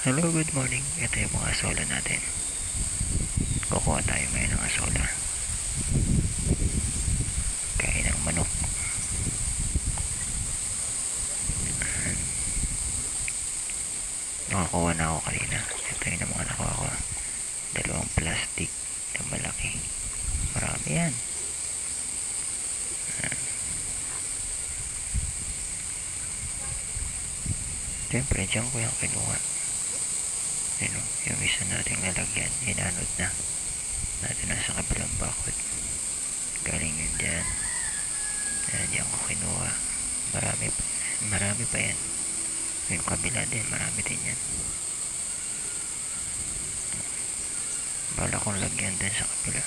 Hello, good morning. Ito yung mga asola natin. Kukuha tayo ngayon ng asola. Kain ng manok. Nakakuha na ako kanina. Ito yung mga nakuha ko. 2 plastic na malaki. Marami yan. Siyempre, dyan ko yung kinuha. Yung isa nating lalagyan, inanod na. Natin nasa kabilang bakod. Galing yun dyan. Dyan ko kinuha. Marami pa yan. Yung kabila din, marami din yan. Bala kong lagyan din sa kabila.